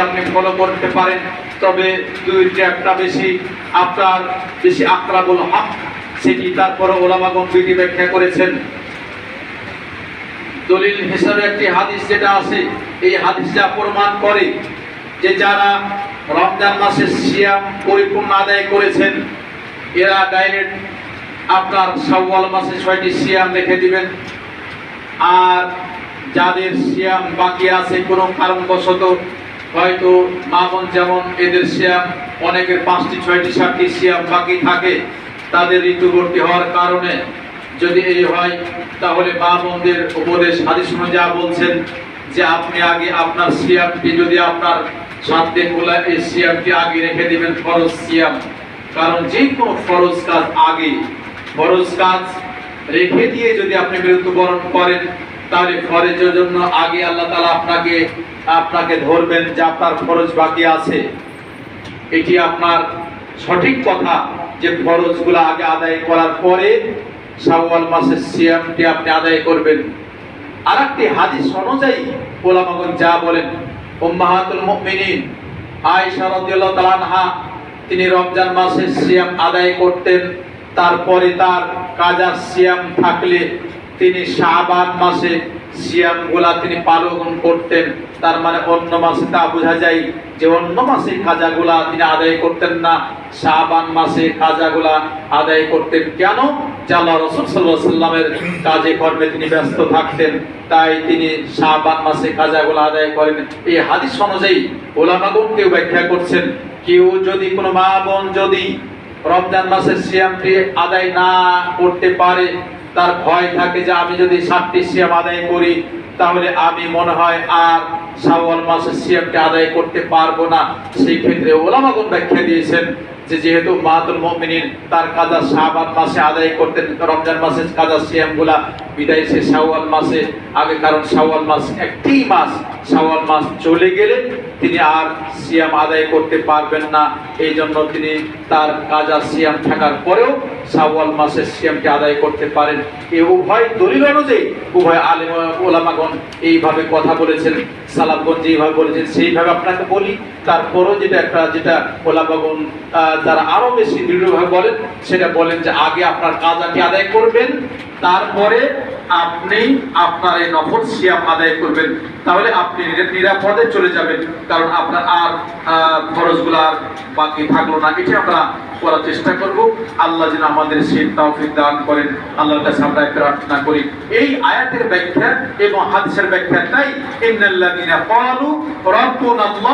আপনি ফলো করতে পারেন, তবে দুইটা একটা বেশি আপনার বেশি আকরাবুল হক সেটি তারপরে ওলামাগণ দুইটি ব্যাখ্যা করেছেন। দলিল হিসাবে একটি হাদিস যেটা আছে, এই হাদিসটা প্রমাণ করে যে যারা রমজান মাসের সিয়াম পরিপূর্ণ আদায় করেছেন এরা ডাইরেক্ট আপনার শাওয়াল মাসে 6টি সিয়াম রেখে দিবেন। আর যাদের সিয়াম বাকি আছে কোনো কারণবশত, হয়তো মামুন যেমন এদের সিয়াম অনেকের 5টি 6টি 7টি সিয়াম বাকি থাকে, তাদের ঋতুবর্তী হওয়ার কারণে যদি এই হয় তাহলে মামুনদের উপদেশ হাদিস অনুযায়ী বলছেন যে আপনি আগে আপনার সিয়ামটি যদি আপনার সাধ্যে খোলা এই সিয়ামটি আগে রেখে দিবেন ফরজ সিয়াম। কারণ যে কোনো ফরজ কাজ আগে, ফরজ কাজ রেখে দিয়ে যদি আপনি মৃত্যুবরণ করেন তাহলে ফরজের জন্য আগে আল্লাহ তাআলা আপনাকে ধরবেন যে আপনার ফরজ বাকি আছে। এটি আপনার সঠিক কথা যে ফরজগুলো আগে আদায় করার পরে শাওয়াল মাসের সিয়ামটি আপনি আদায় করবেন। আরেকটি হাদিস অনুযায়ী ওলামাগণ যা বলেন, উম্মাহাতুল মুমিনিন আয়েশা রাদিয়াল্লাহু তাআলা আনহা তিনি রমজান মাসের সিয়াম আদায় করতেন, তারপরে তার কাজা সিয়াম থাকলে তিনি শাবান মাসে সিয়ামগুলা তিনি পালন করতেন। তার মানে অন্য মাসে তা বোঝা যায় যে অন্য মাসে কাজাগুলা তিনি আদায় করতেন না, শাবান মাসে কাজাগুলা আদায় করতেন। কেন? যে আল্লাহ রাসূল সাল্লাল্লাহু আলাইহি ওয়াসাল্লামের কাজে কর্মে তিনি ব্যস্ত থাকতেন, তাই তিনি শাবান মাসে কাজাগুলা আদায় করেন। এই হাদিস অনুযায়ী ওলামাগণ কেউ ব্যাখ্যা করছেন, কেউ যদি কোনো মা বোন যদি রমজান মাসের সিয়ামটি আদায় না করতে পারে, তার ভয় থাকে যে আমি যদি 7টি সিয়াম আদায় করি তাহলে আমি মনে হয় আর শাওয়াল মাসের সিয়ামটি আদায় করতে পারবো না, সেই ক্ষেত্রে ওলামাগণ ব্যাখ্যা দিয়েছেন যে যেহেতু উম্মাহাতুল মুমিনিন তার কাজা শাবান মাসে আদায় করতেন রমজান মাসের কাজা সিয়ামগুলা, বিদায় সে শাওয়াল মাসে আগে, কারণ শাওয়াল মাস একটি মাস, শাওয়াল মাস চলে গেলে তিনি আর সিয়াম আদায় করতে পারবেন না। এই জন্য তিনি তার কাজা সিয়াম থাকার পরেও শাওয়াল মাসের সিয়ামটি আদায় করতে পারেন। এই উভয় দলিল অনুযায়ী উভয় আলেম ওলামাগণ এইভাবে কথা বলেছেন, সালাফগণ যেভাবে বলেছেন সেইভাবে আপনাকে বলি। তারপরও যেটা ওলামাগণ যারা আরো বেশি দৃঢ়ভাবে বলেন সেটা বলেন যে আগে আপনার কাজাটি আদায় করবেন, তারপরে আপনি আপনার এই নফল সিয়াম আদায় করবেন, তাহলে আপনি নিরাপদে চলে যাবেন। কারণ আপনার আর ফরজগুলো আর বাকি থাকলো না। এটি আমরা করার চেষ্টা করব। আল্লাহ যেন আমাদের সেই তৌফিক দান করেন, আল্লাহর কাছে আমরা প্রার্থনা করি। এই আয়াতের ব্যাখ্যা এবং হাদিসের ব্যাখ্যাটাই ইন্নাল্লাযীনা ক্বালু রাব্বুনাল্লাহ